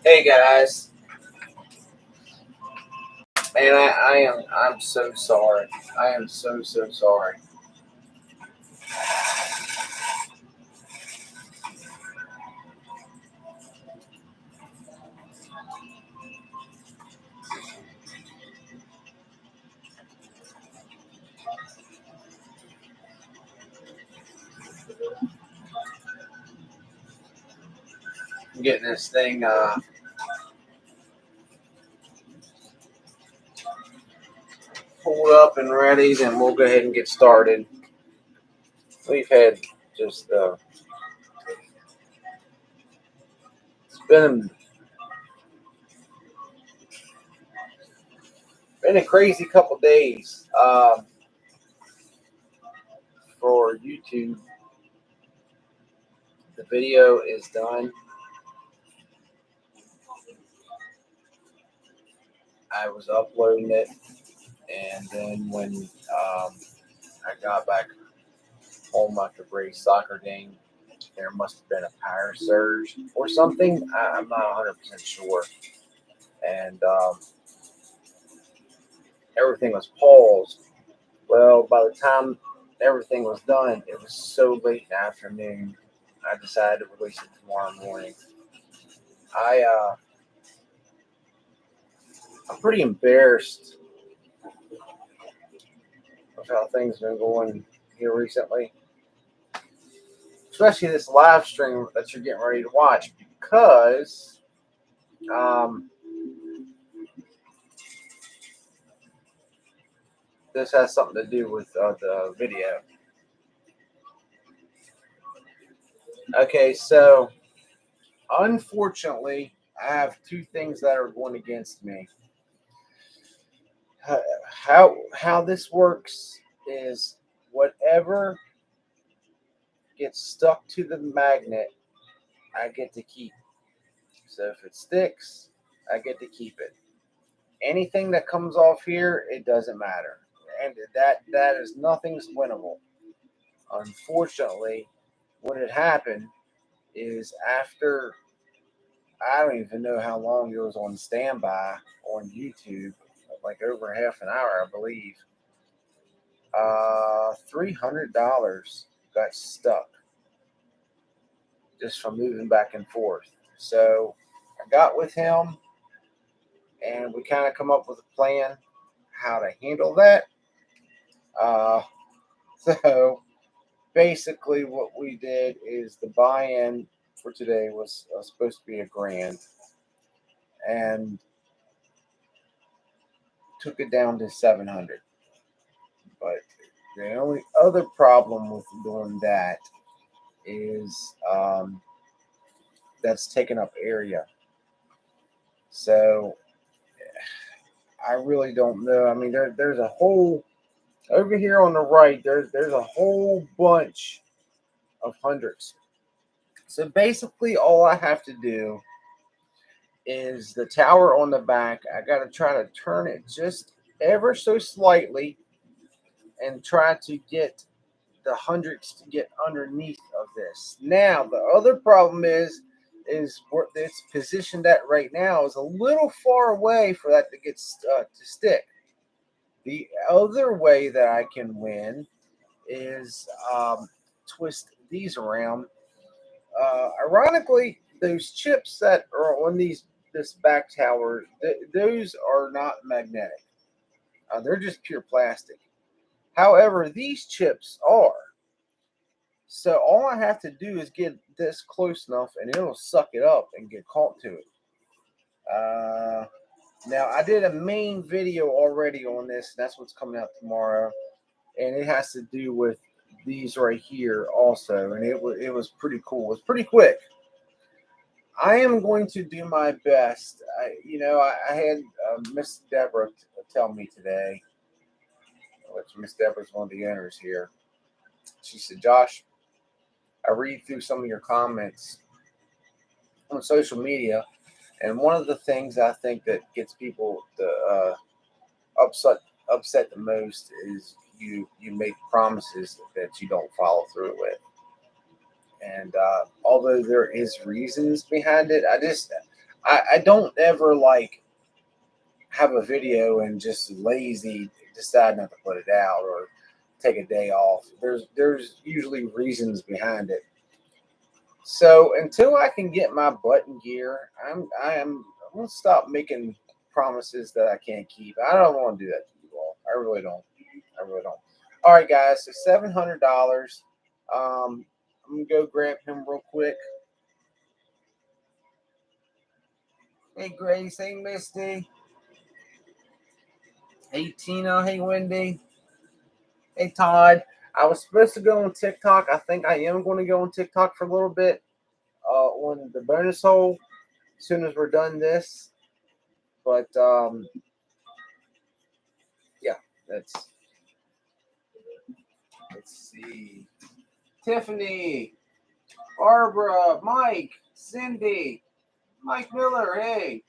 Hey guys, man, I'm so sorry. I am so sorry. I'm getting this thing pulled up and ready, then we'll go ahead and get started. We've had just it's been a crazy couple days for YouTube. The video is done. I was uploading it, and then when I got back home after Brady's soccer game, there must have been a power surge or something. I'm not 100% sure. And everything was paused. Well, by the time everything was done, it was so late in the afternoon. I decided to release it tomorrow morning. I'm pretty embarrassed of how things have been going here recently, especially this live stream that you're getting ready to watch, because this has something to do with the video. Okay, so unfortunately, I have two things that are going against me. How this works is whatever gets stuck to the magnet, I get to keep. So if it sticks, I get to keep it. Anything that comes off here, it doesn't matter, and that is nothing's winnable. Unfortunately, what had happened is after I don't even know how long it was on standby on YouTube, like over half an hour, I believe. $300 got stuck just from moving back and forth. So I got with him, and we kind of come up with a plan how to handle that. Uh, so basically, what we did is the buy-in for today was supposed to be $1,000, and took it down to 700. But the only other problem with doing that is that's taking up area. So I really don't know. I mean, there's a whole over here on the right. There's a whole bunch of hundreds. So basically, all I have to do is the tower on the back. I got to try to turn it just ever so slightly and try to get the hundreds to get underneath of this. Now, the other problem is where it's positioned at right now is a little far away for that to get to stick. The other way that I can win is twist these around. Ironically, those chips that are on this back tower, those are not magnetic. They're just pure plastic. However, these chips are. So all I have to do is get this close enough, and it'll suck it up and get caught to it. Now, I did a main video already on this. And that's what's coming out tomorrow, and it has to do with these right here also, and it was pretty cool. It was pretty quick. I am going to do my best. I had Miss Deborah tell me today, which Miss Deborah is one of the owners here. She said, "Josh, I read through some of your comments on social media, and one of the things I think that gets people upset the most is you make promises that you don't follow through with. And although there is reasons behind it, I don't ever like have a video and just lazy decide not to put it out or take a day off. There's usually reasons behind it. So until I can get my butt in gear, I'm gonna stop making promises that I can't keep. I don't want to do that to you all. I really don't. I really don't. All right, guys. So $700. I'm gonna go grab him real quick. Hey Grace. Hey Misty. Hey Tina. Hey Wendy. Hey Todd. I was supposed to go on TikTok. I think I am going to go on TikTok for a little bit. On the bonus hole as soon as we're done this. But yeah, let's see. Tiffany, Barbara, Mike, Cindy, Mike Miller. Hey,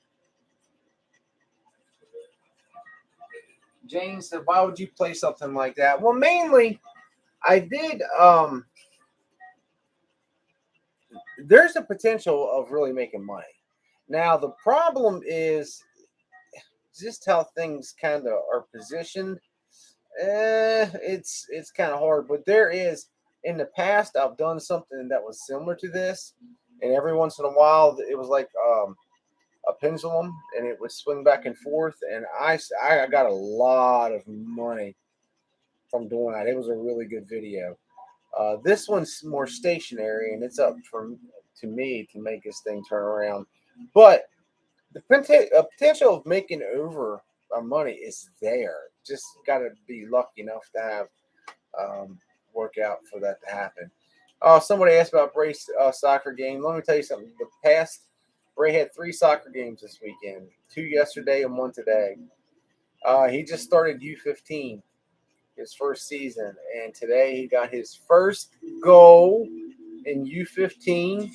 Jane said, "Why would you play something like that?" Well, mainly, I did. There's a potential of really making money. Now, the problem is just how things kind of are positioned. It's kind of hard, but there is. In the past, I've done something that was similar to this, and every once in a while, it was like a pendulum, and it would swing back and forth, and I got a lot of money from doing that. It was a really good video. This one's more stationary, and it's up to me to make this thing turn around. But the potential of making over money is there. Just got to be lucky enough to have work out for that to happen. Somebody asked about Bray's soccer game. Let me tell you something. The past Bray had 3 soccer games this weekend, 2 yesterday and 1 today. He just started U15, his first season, and today he got his first goal in U15.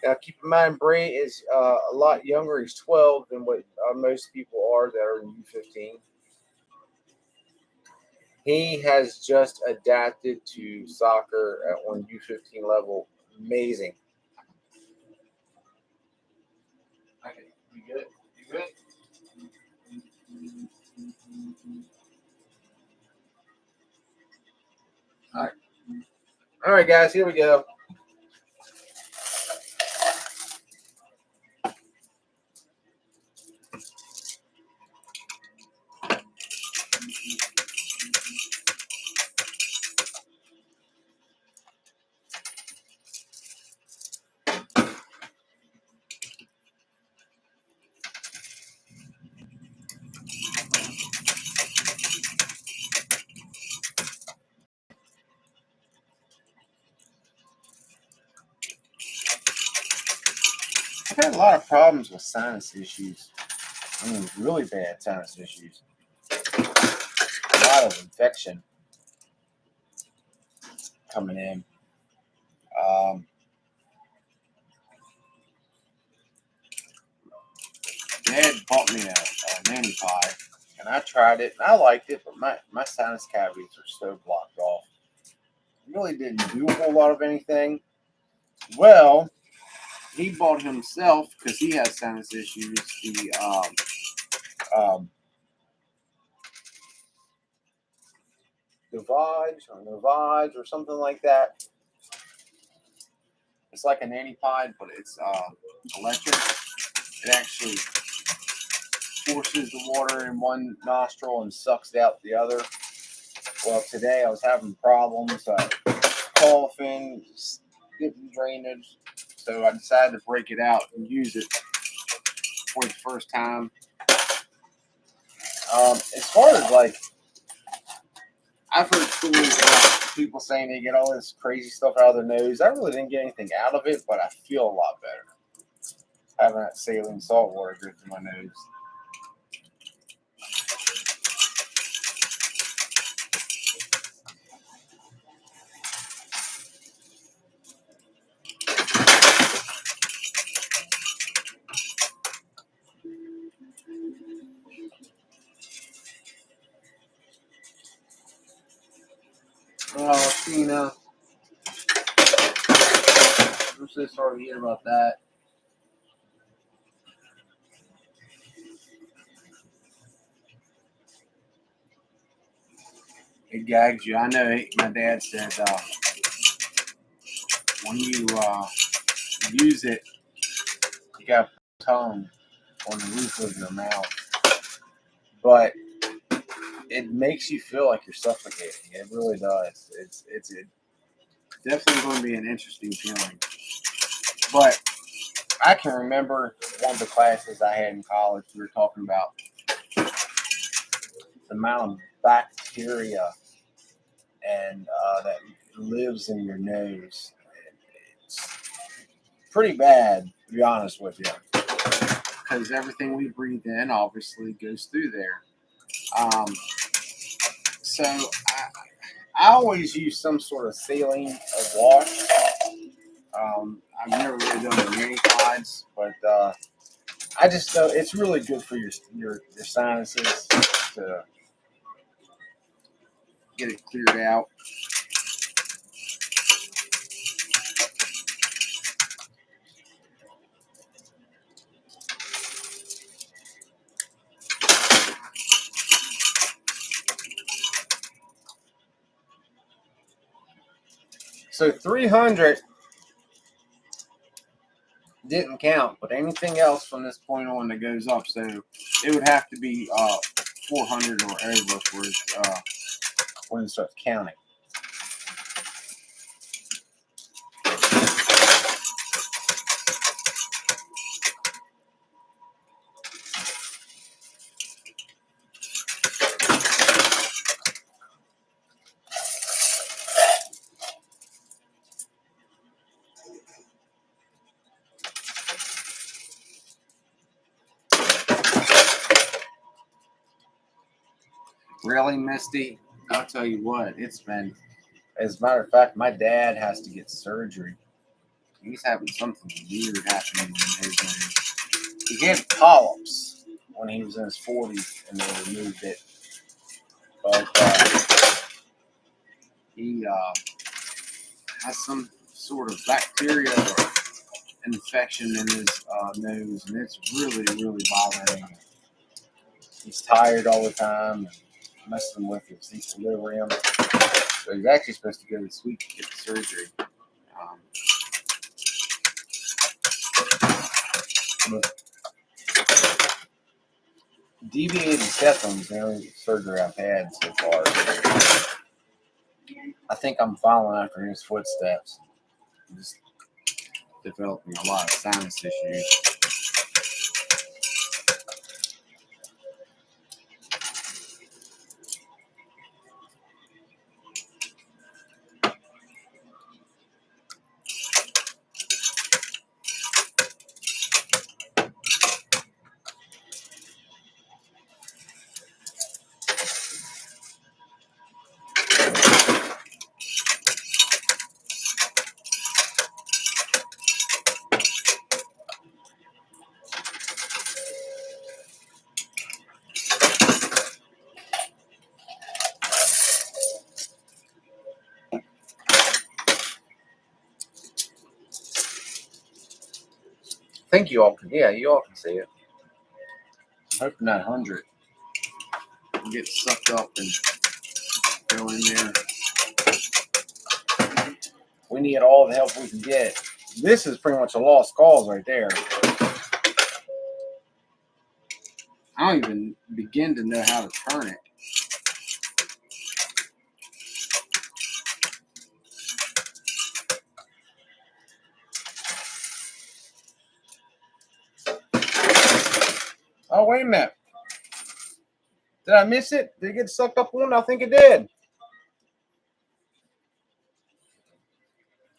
Now, keep in mind, Bray is a lot younger. He's 12 than what most people are that are in U15. He has just adapted to soccer on U15 level. Amazing. Okay, you good? You good? All right. All right, guys, here we go. I've had a lot of problems with sinus issues. I mean, really bad sinus issues. A lot of infection coming in. Um, Dad bought me a nanny pie, and I tried it, and I liked it, but my sinus cavities are so blocked off. It really didn't do a whole lot of anything. Well, he bought himself, because he has sinus issues, the Navage or something like that. It's like a nanny pod, but it's electric. It actually forces the water in one nostril and sucks it out the other. Well, today I was having problems, coughing, getting drainage, so I decided to break it out and use it for the first time. As far as like, I've heard stories about people saying they get all this crazy stuff out of their nose. I really didn't get anything out of it, but I feel a lot better having that saline salt water drip in my nose. Oh, Tina, I'm so sorry to hear about that. it gags you. I know my dad said when you use it, you got to put tongue on the roof of your mouth. But it makes you feel like you're suffocating. It really does. It's definitely going to be an interesting feeling. But I can remember one of the classes I had in college. We were talking about the amount of bacteria and that lives in your nose. It's pretty bad, to be honest with you, because everything we breathe in obviously goes through there. So I always use some sort of saline of wash. I've never really done the many times, but I just know it's really good for your sinuses to get it cleared out. So 300 didn't count, but anything else from this point on that goes up, so it would have to be 400 or over for when it starts counting. Really, Misty? I'll tell you what, it's been. As a matter of fact, my dad has to get surgery. He's having something weird happening in his nose. He had polyps when he was in his 40s, and they removed it. But he has some sort of bacteria or infection in his nose, and it's really, really bothering him. He's tired all the time, and messing with his equilibrium. So he's actually supposed to go this week to get the surgery. Deviated septum is the only surgery I've had so far. I think I'm following after his footsteps. I'm just developing a lot of sinus issues. I think you all can, yeah, you all can see it. I'm hoping that 100 will get sucked up and go in there. We need all the help we can get. This is pretty much a lost cause right there. I don't even begin to know how to turn it. Oh, wait a minute. Did I miss it? Did it get sucked up on? I think it did.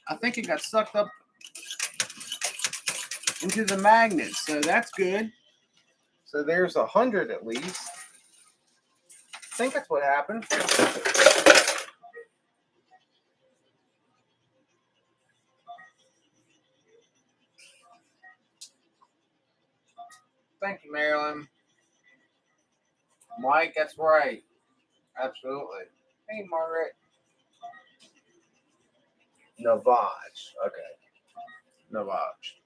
I think it got sucked up into the magnet, so that's good. So there's 100 at least. I think that's what happened. Thank you, Marilyn. Mike, that's right. Absolutely. Hey, Margaret. Navage. Okay. Navage.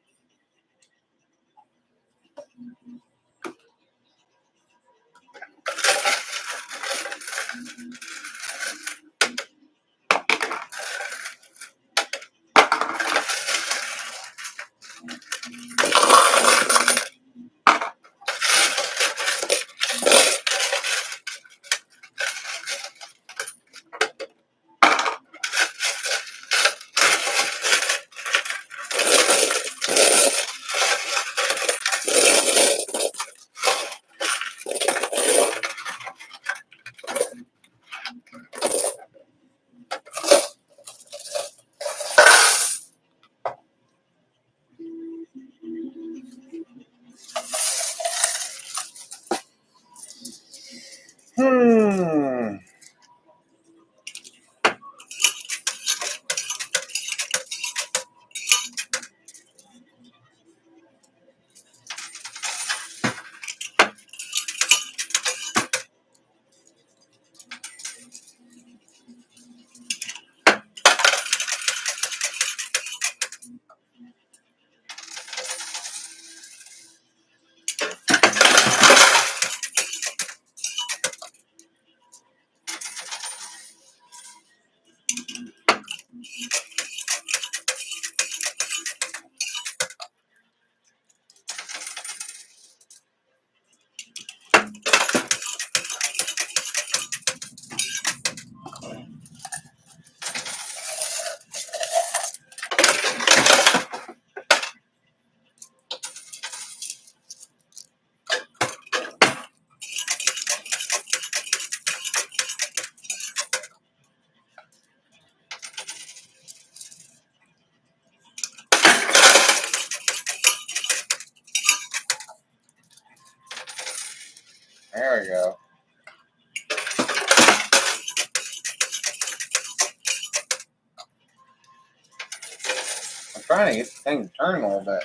trying to get the thing to turn a little bit.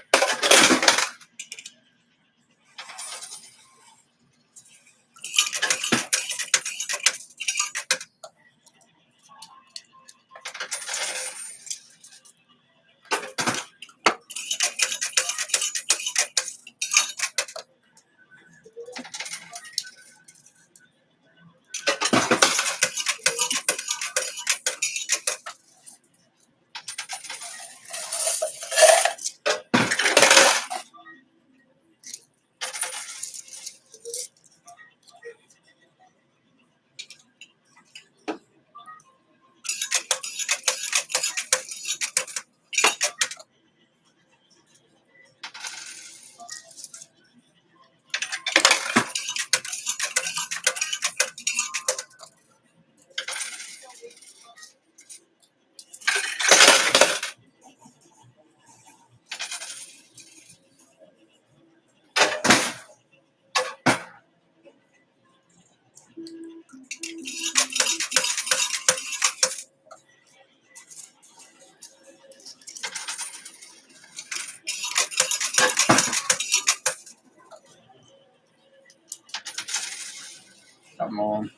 Come on.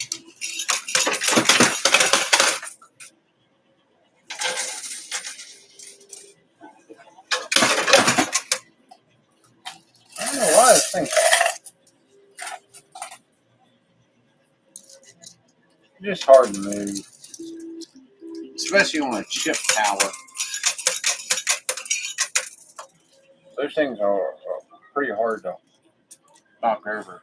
I don't know why this thing's just hard to move, especially on a chip tower. Those things are pretty hard to knock over.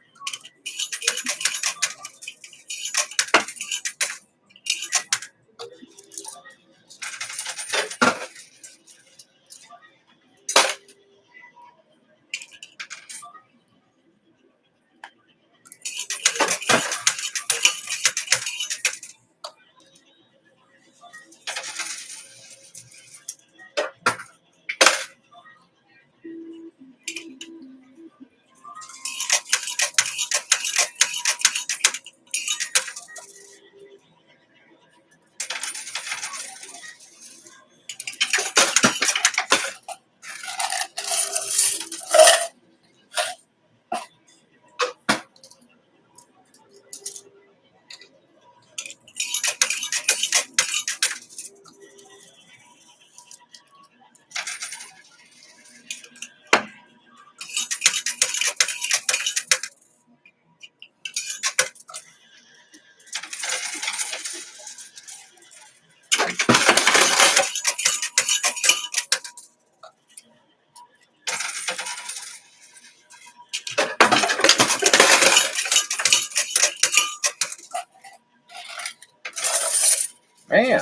Man.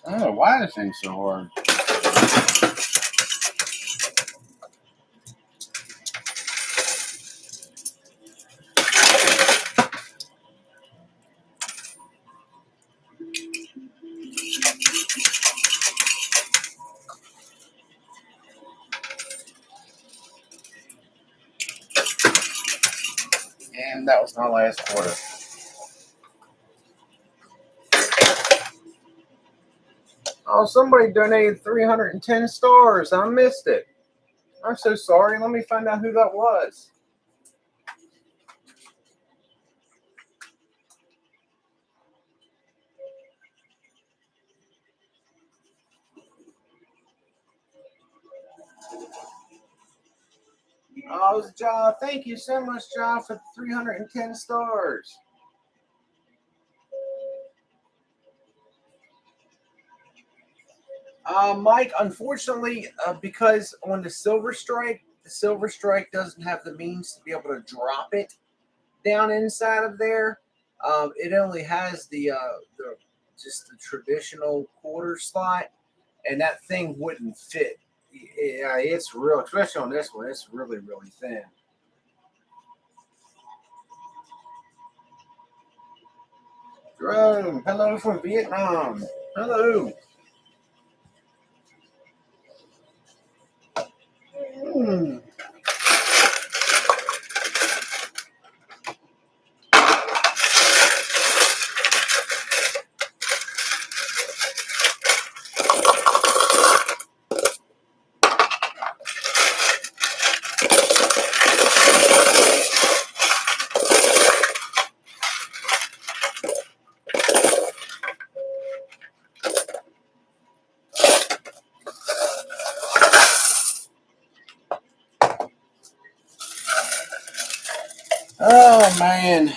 I don't know why this thing's so hard. And that was my last quarter. Oh, somebody donated 310 stars. I missed it. I'm so sorry. Let me find out who that was. Oh, it was Ja. Thank you so much, Ja, for 310 stars. Mike, unfortunately, because on the Silver Strike doesn't have the means to be able to drop it down inside of there. It only has the just the traditional quarter slot, and that thing wouldn't fit. Yeah, it's real, especially on this one. It's really, really thin. Jerome, hello from Vietnam. Hello. Oh man,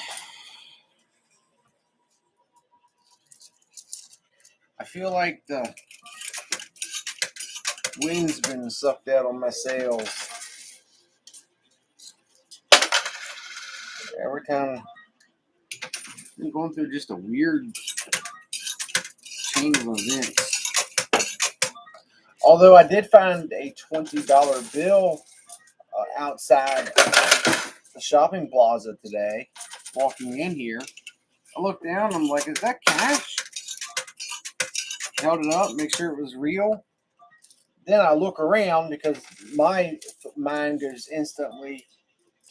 I feel like the wind's been sucked out on my sails. Every time I'm going through just a weird chain of events. Although I did find a $20 bill outside the shopping plaza today, walking in here. I looked down, I'm like, is that cash? Held it up, make sure it was real. Then I look around because my mind goes instantly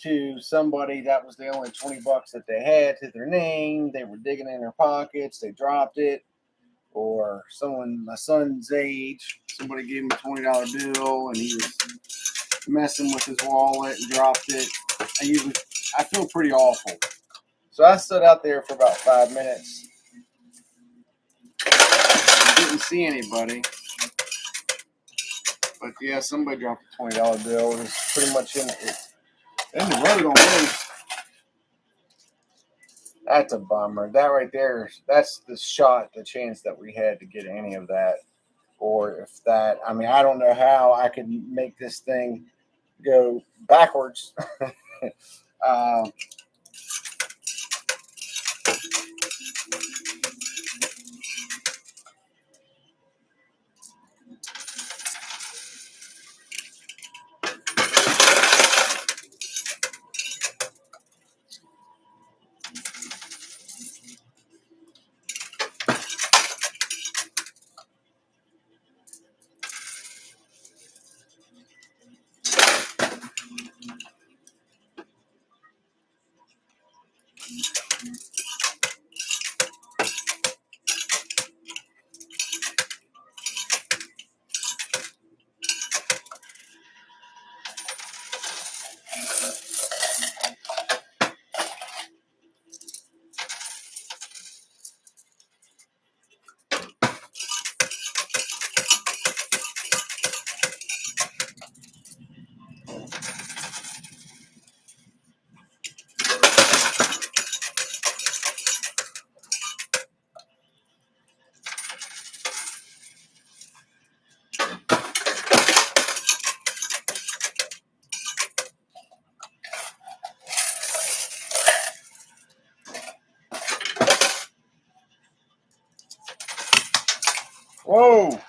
to somebody that was the only $20 that they had to their name. They were digging in their pockets, they dropped it, or someone my son's age, somebody gave him a $20 bill and he was messing with his wallet and dropped it. I feel pretty awful. So I stood out there for about 5 minutes. Didn't see anybody. But yeah, somebody dropped a $20 bill. It was pretty much in the road almost. That's a bummer. That right there, that's the chance that we had to get any of that. Or if that, I mean, I don't know how I could make this thing go backwards. uh, Whoa!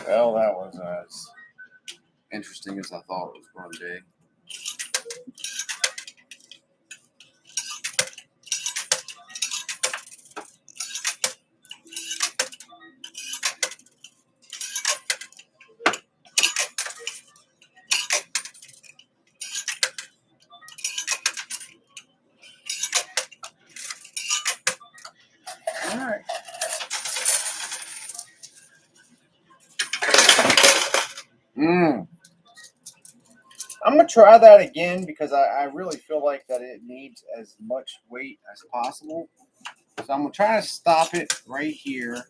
Well, that was as interesting as I thought it was going to be. All right. I'm going to try that again because I really feel like that it needs as much weight as possible. So I'm going to try to stop it right here.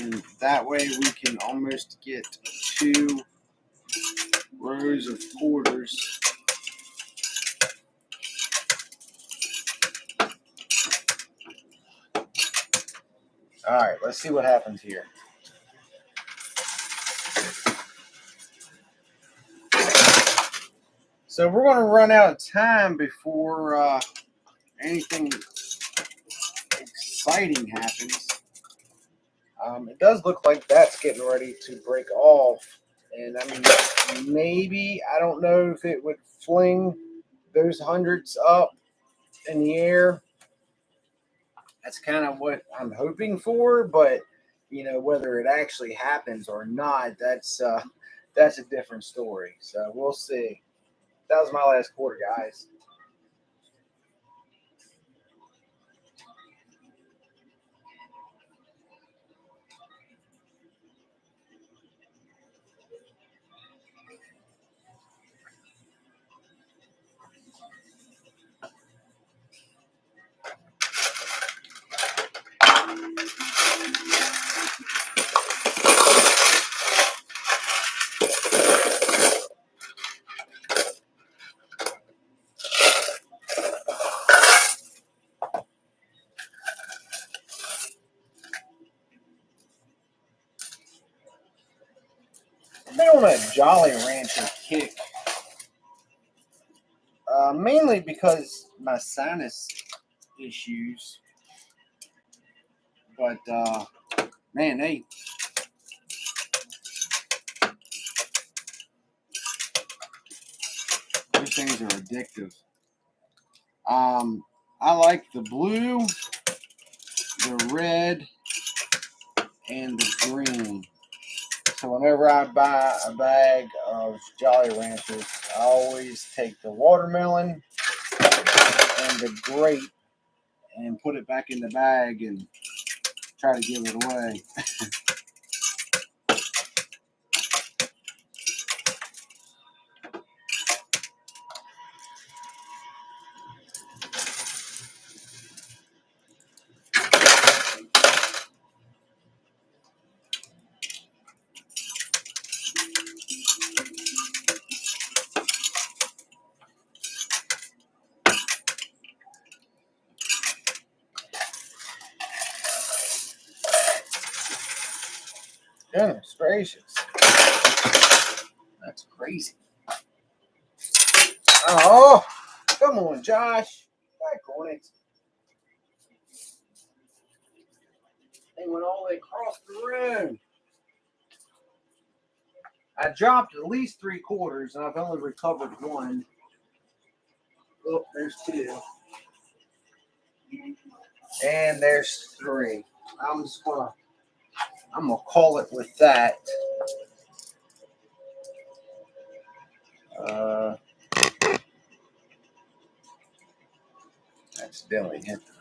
And that way we can almost get 2 rows of quarters. All right, let's see what happens here. So we're going to run out of time before anything exciting happens. It does look like that's getting ready to break off. And I mean, maybe, I don't know if it would fling those hundreds up in the air. That's kind of what I'm hoping for, but whether it actually happens or not, that's a different story. So we'll see. That was my last quarter, guys. on a Jolly Rancher kick, mainly because my sinus issues. But man, these things are addictive. I like the blue, the red, and the green. So whenever I buy a bag of Jolly Ranchers, I always take the watermelon and the grape and put it back in the bag and try to give it away. Goodness gracious. That's crazy. Oh, come on, Josh. Back on it. They went all the way across the room. I dropped at least 3/4, and I've only recovered one. Oh, there's 2. And there's 3. I'm gonna call it with that. Accidentally hit the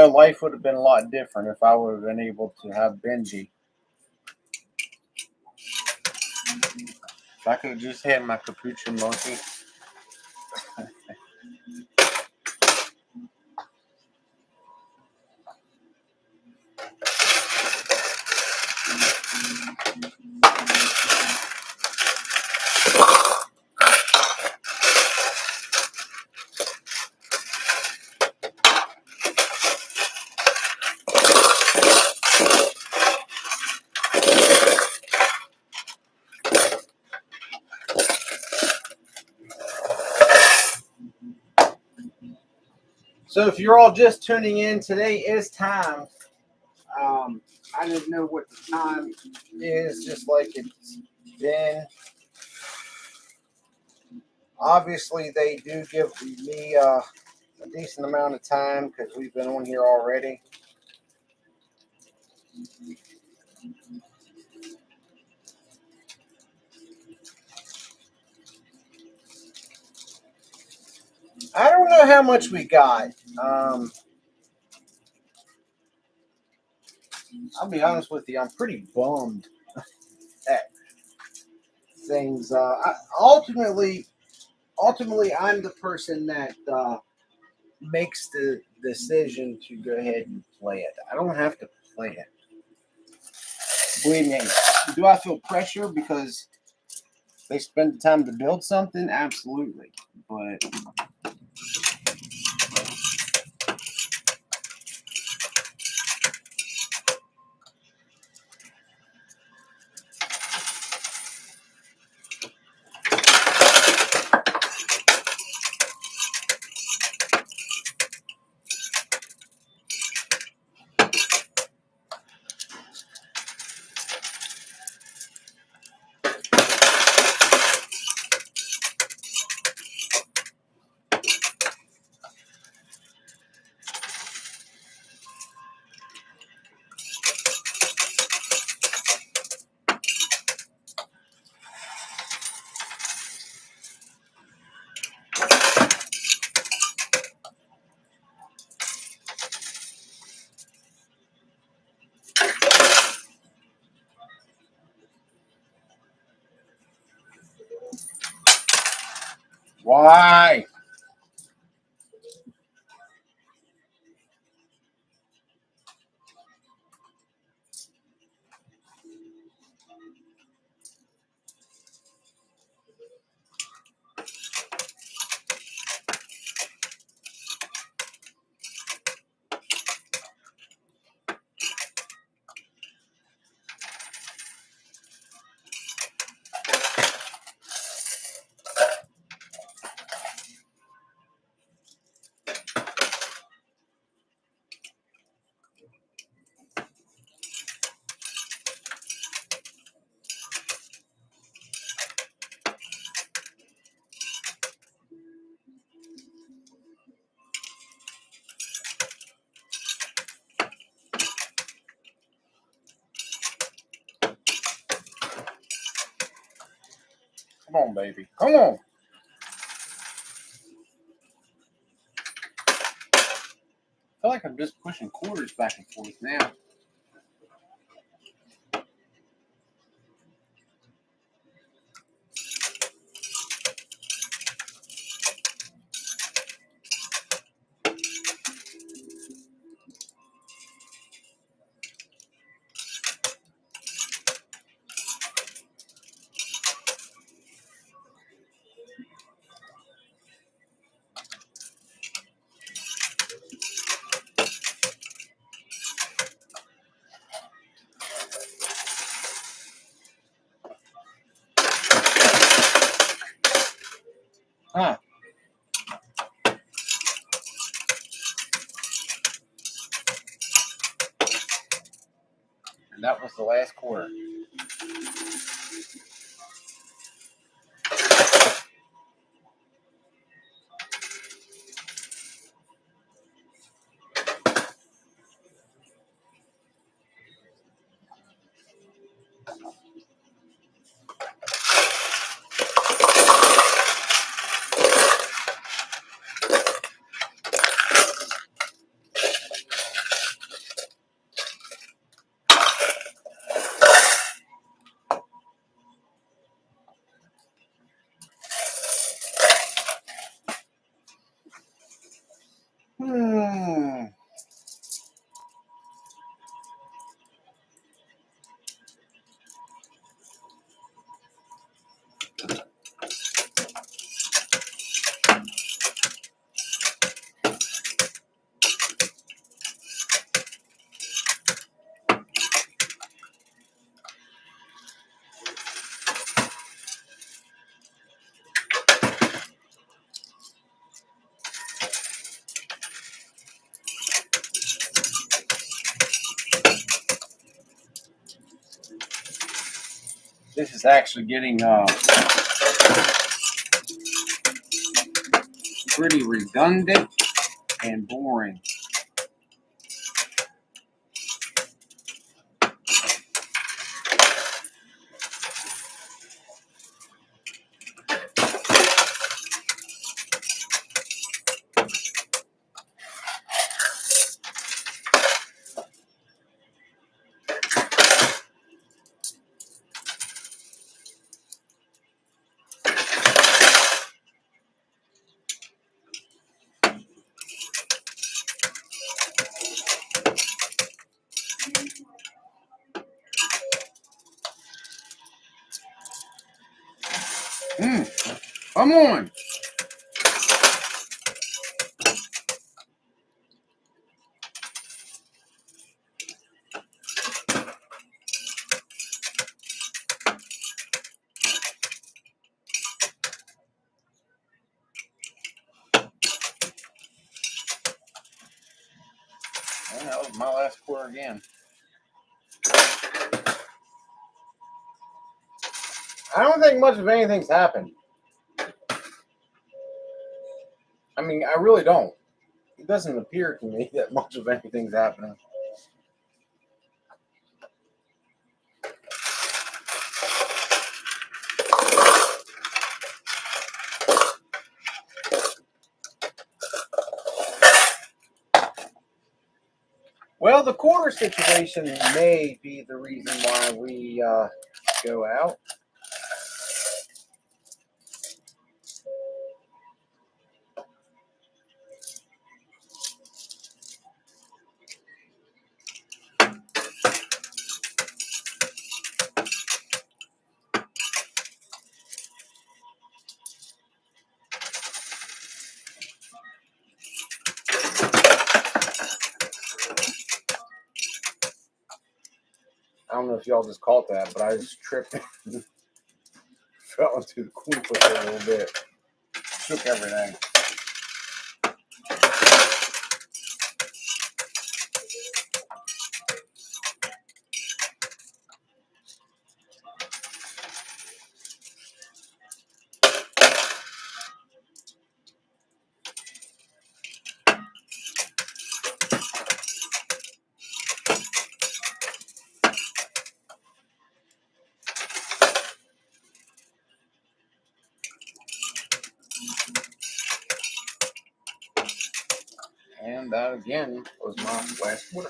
life would have been a lot different if I would have been able to have Benji. If I could have just had my capuchin monkey. So if you're all just tuning in, today is time. I didn't know what the time is, just like it's been. Obviously, they do give me a decent amount of time because we've been on here already. I don't know how much we got. I'll be honest with you, I'm pretty bummed things. Ultimately, I'm the person that makes the decision to go ahead and play it. I don't have to play it. Believe me. Do I feel pressure because they spend the time to build something? Absolutely. But why? Come on, baby. Come on. I feel like I'm just pushing quarters back and forth now. Huh. And that was the last quarter. Hmm. This is actually getting pretty redundant and boring. Come on. And that was my last quarter again. I don't think much of anything's happened. I mean, I really don't. It doesn't appear to me that much of anything's happening. Well, the quarter situation may be the reason why we go out. I don't know if y'all just caught that, but I just tripped and fell into the coin flip a little bit. Shook everything. And that again was my last quarter.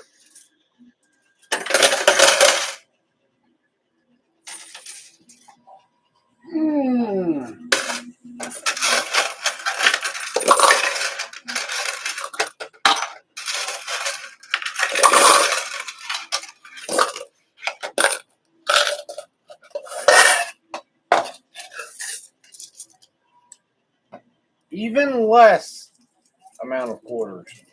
Even less amount of quarters.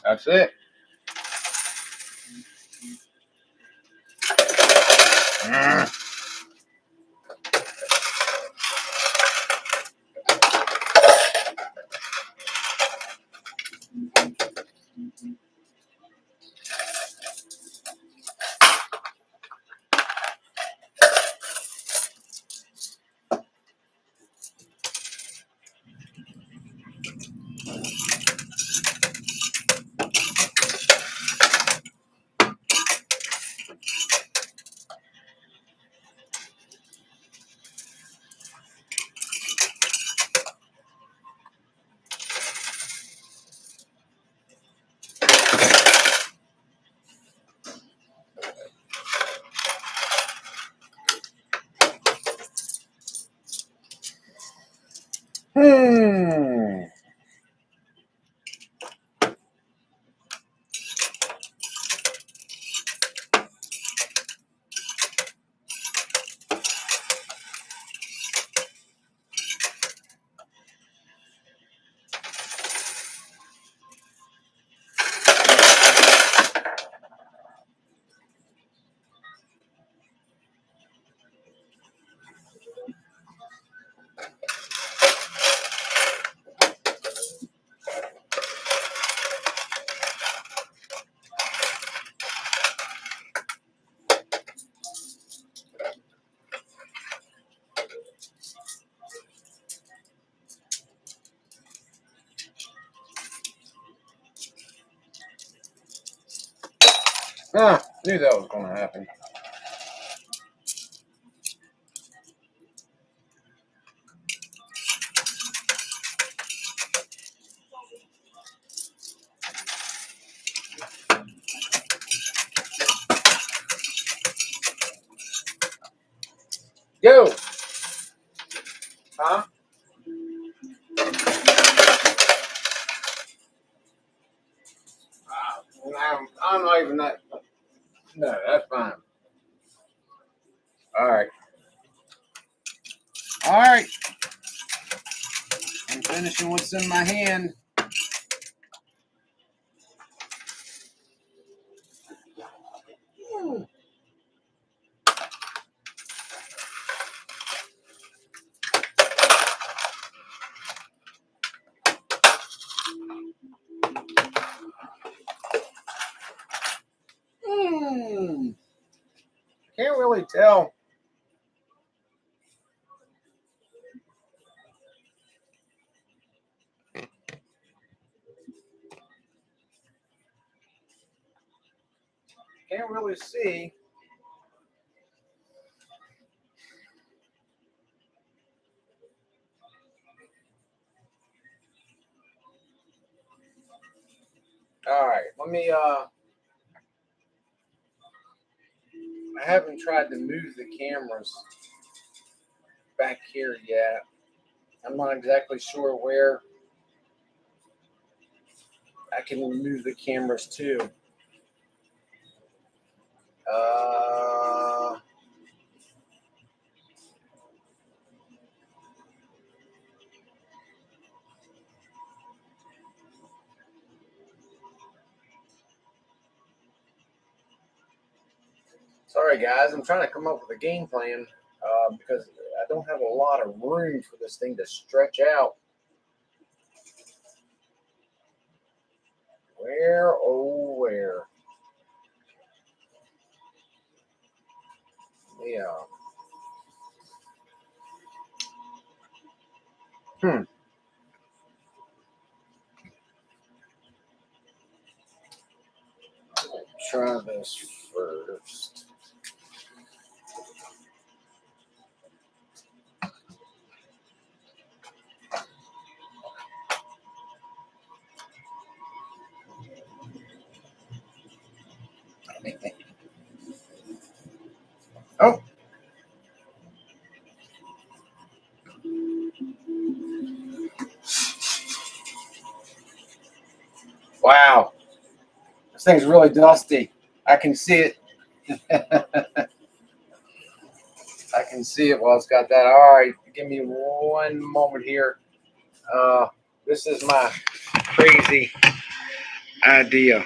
That's it. Knew that was going to happen. Go. Huh? I'm not even that. No, that's fine. All right. All right. I'm finishing what's in my hand. Can't really tell. Can't really see. All right, let me I haven't tried to move the cameras back here yet. I'm not exactly sure where I can move the cameras to. Uh Sorry guys, I'm trying to come up with a game plan because I don't have a lot of room for this thing to stretch out. Where, oh, where? Yeah. Try this first. Oh. Wow. This thing's really dusty. I can see it. I can see it while it's got that. All right, give me one moment here. This is my crazy idea.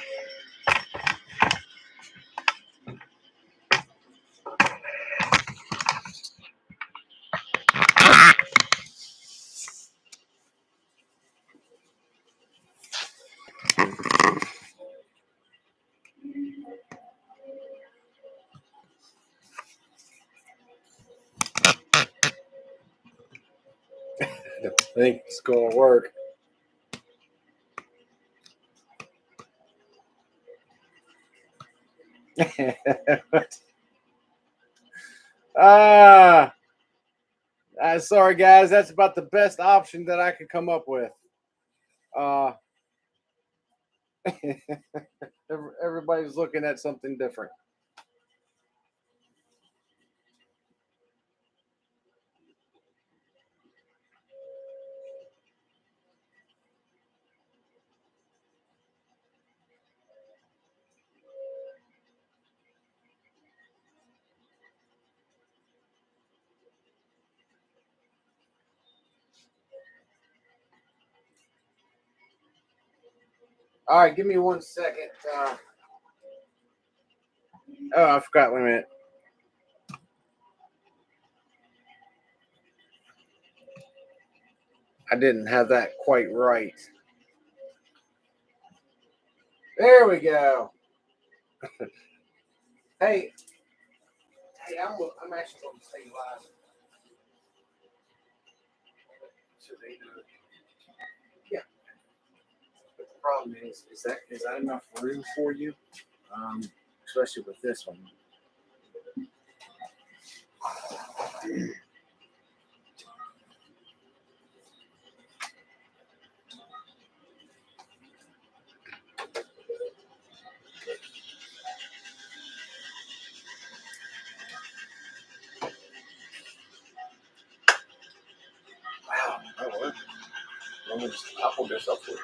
I don't think it's going to work. Ah, sorry guys, that's about the best option that I could come up with. Uh, everybody's looking at something different. All right, give me 1 second. Oh, I forgot. Wait a minute. I didn't have that quite right. There we go. Hey, I'm actually going to stay live. So they do it. Yeah. But the problem is that enough room for you? Especially with this one. I'll pull this up for you.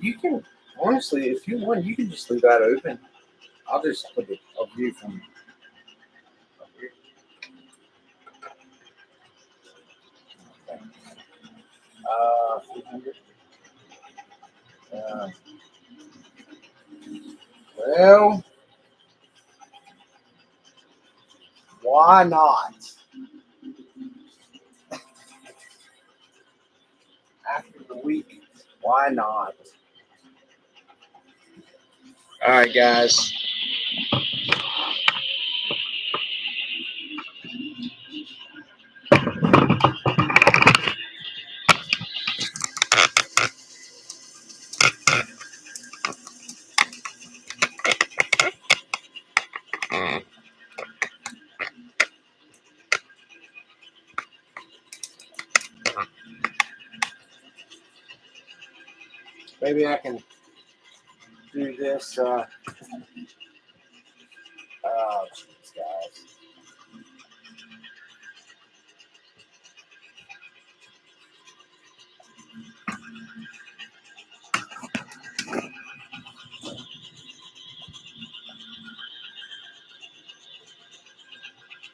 You can, honestly, if you want, you can just leave that open. I'll just put a view from up here. Okay. 300. Well, why not? After the week, why not? All right, guys. Maybe I can do this. Geez, guys.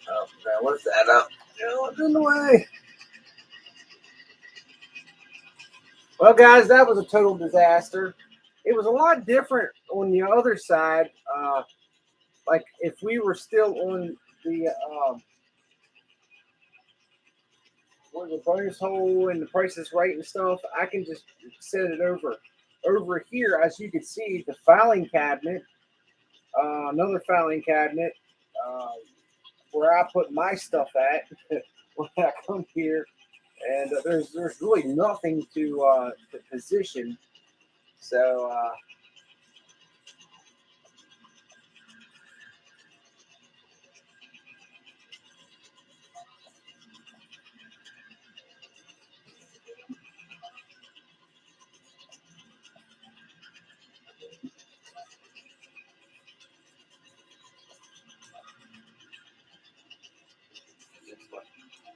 Oh, man, what's that up? Oh, it's in the way. Well, guys, that was a total disaster. It was a lot different on the other side. Like if we were still on the where the bonus hole and the price is right and stuff, I can just set it over here. As you can see, the filing cabinet, another filing cabinet, uh, where I put my stuff at when I come here, and there's really nothing to position. So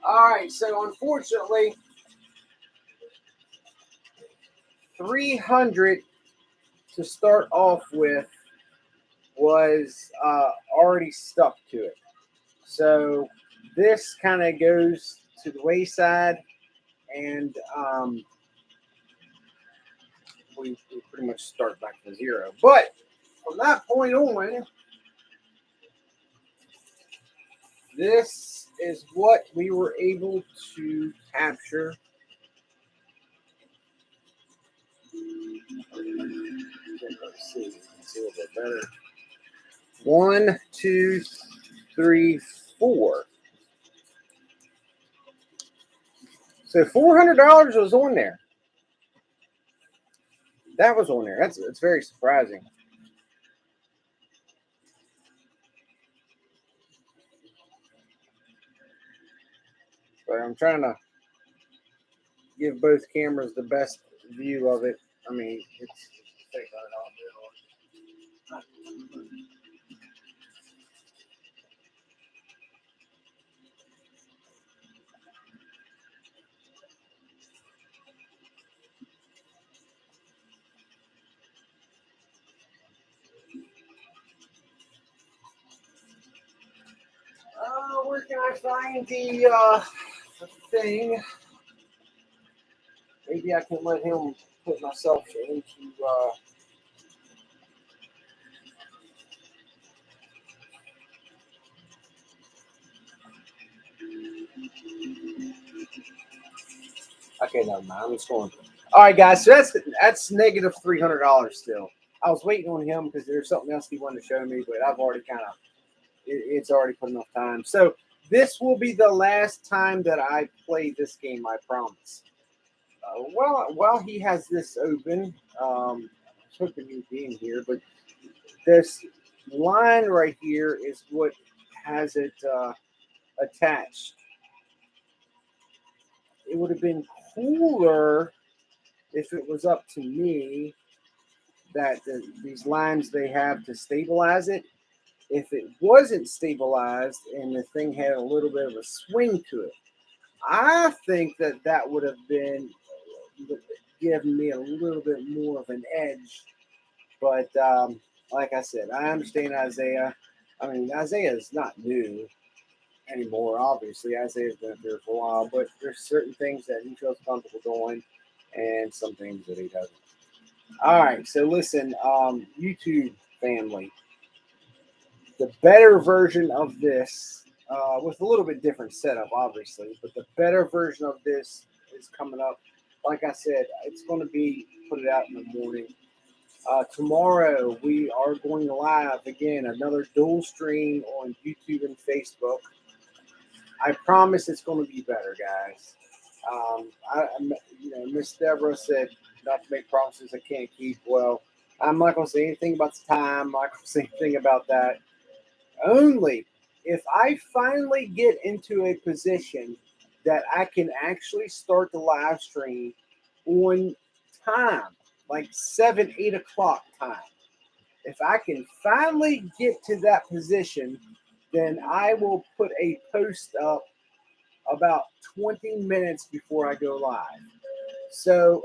all right. So unfortunately, 300 to start off with was already stuck to it. So this kind of goes to the wayside, and we pretty much start back to zero. But from that point on, this is what we were able to capture. Let's see, let's see a little bit better. 1, 2, 3, 4. So $400 was on there. That was on there. It's very surprising. But I'm trying to give both cameras the best view of it. I mean, it's where can I find the thing? Maybe I can let him put myself into okay, never mind. I'm just going. All right, guys. So that's negative $300 still. I was waiting on him because there's something else he wanted to show me, but I've already it's already put enough time. So this will be the last time that I play this game. I promise. While he has this open, I was hoping he'd be in here, but this line right here is what has it attached. It would have been cooler if it was up to me that these lines they have to stabilize it. If it wasn't stabilized and the thing had a little bit of a swing to it, I think that that would have been given me a little bit more of an edge. But like I said, I understand Isaiah. I mean, Isaiah is not new anymore. Obviously, Isaiah's been up there for a while, but there's certain things that he feels comfortable doing, and some things that he doesn't. All right, so listen, YouTube family, the better version of this, with a little bit different setup, obviously, but the better version of this is coming up. Like I said, it's going to be put it out in the morning. Tomorrow we are going live again, another dual stream on YouTube and Facebook. I promise it's going to be better, guys. Miss Deborah said not to make promises I can't keep. Well, I'm not going to say anything about the time. I'm not going to say anything about that. Only if I finally get into a position that I can actually start the live stream on time, like 7, 8 o'clock time. If I can finally get to that position, then I will put a post up about 20 minutes before I go live. So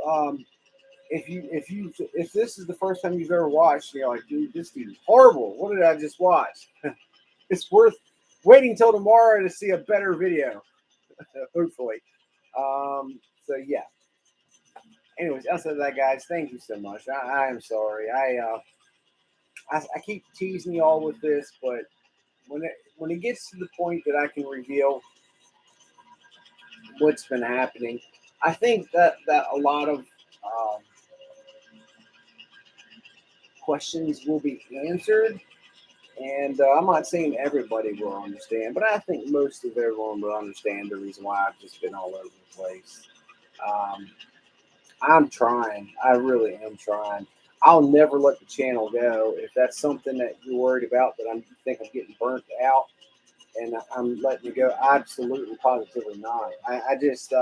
if this is the first time you've ever watched, you're like, dude, this dude's horrible. What did I just watch? It's worth waiting till tomorrow to see a better video, hopefully. So yeah. Anyways, outside of that, guys, thank you so much. I am sorry. I keep teasing y'all with this, but when it gets to the point that I can reveal what's been happening, I think that a lot of questions will be answered. And I'm not saying everybody will understand, but I think most of everyone will understand the reason why I've just been all over the place. I'm trying. I really am trying. I'll never let the channel go. If that's something that you're worried about, that you think I'm getting burnt out and I'm letting it go, absolutely, positively not. I just,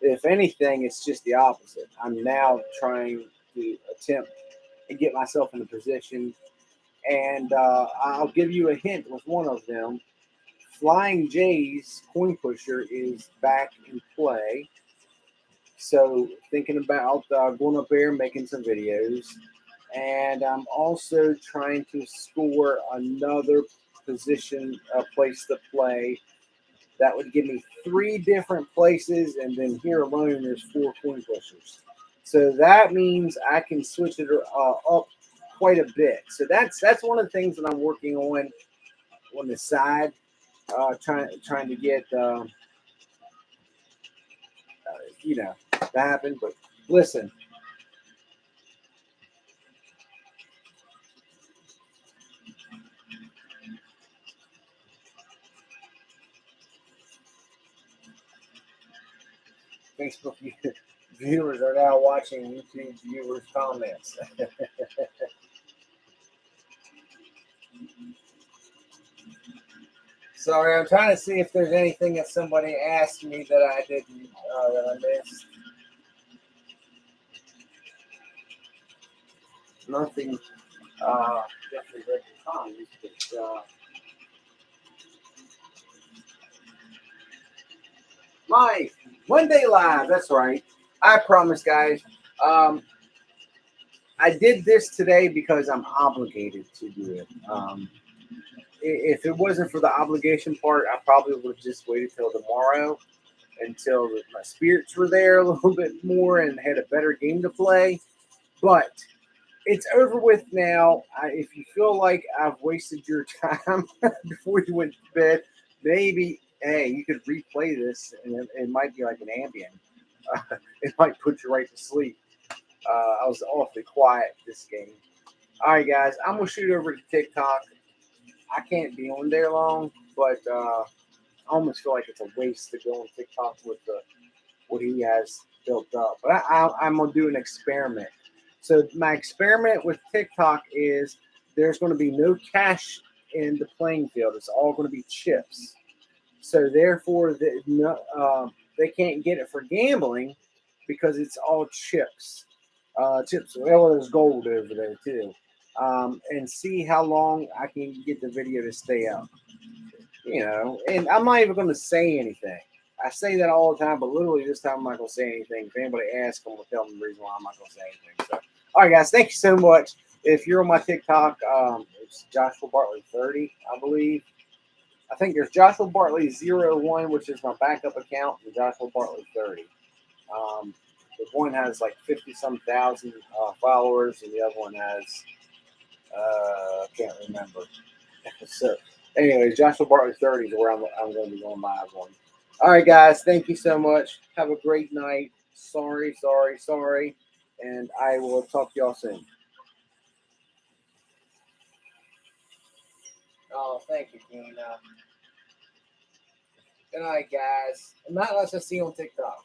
if anything, it's just the opposite. I'm now trying to attempt and get myself in a position. And I'll give you a hint with one of them. Flying J's Coin Pusher is back in play. So thinking about going up there and making some videos. And I'm also trying to score another position, a place to play. That would give me 3 different places. And then here alone, there's 4 coin pushers. So that means I can switch it up quite a bit. So that's one of the things that I'm working on the side, trying to get to happen. But listen, Facebook viewers are now watching YouTube viewers' comments. Sorry, I'm trying to see if there's anything that somebody asked me that I didn't, that I missed. Nothing definitely breaking comments, but my Monday live, that's right. I promise, guys. I did this today because I'm obligated to do it. If it wasn't for the obligation part, I probably would have just waited till tomorrow until my spirits were there a little bit more and had a better game to play. But it's over with now. If you feel like I've wasted your time before you went to bed, maybe, hey, you could replay this and it might be like an Ambien. It might put you right to sleep. I was awfully quiet this game. All right, guys, I'm going to shoot over to TikTok. I can't be on there long, but I almost feel like it's a waste to go on TikTok with the what he has built up. But I'm gonna do an experiment. So my experiment with TikTok is there's going to be no cash in the playing field. It's all going to be chips. So therefore, they can't get it for gambling because it's all chips. Chips. Well, there's gold over there too. And see how long I can get the video to stay up. And I'm not even going to say anything. I say that all the time, but literally this time I'm not going to say anything. If anybody asks, I'm going to tell them the reason why I'm not going to say anything. So, all right, guys, thank you so much. If you're on my TikTok, it's Joshua Bartley 30, I believe. I think there's Joshua Bartley 01, which is my backup account, and Joshua Bartley 30. The one has like 50 some thousand followers, and the other one has I can't remember. So, anyways, Joshua Bartley 30 is where I'm going to be going live on. All right, guys, thank you so much. Have a great night. Sorry. And I will talk to y'all soon. Oh, thank you, Tina. Good night, guys. And not unless I see you on TikTok.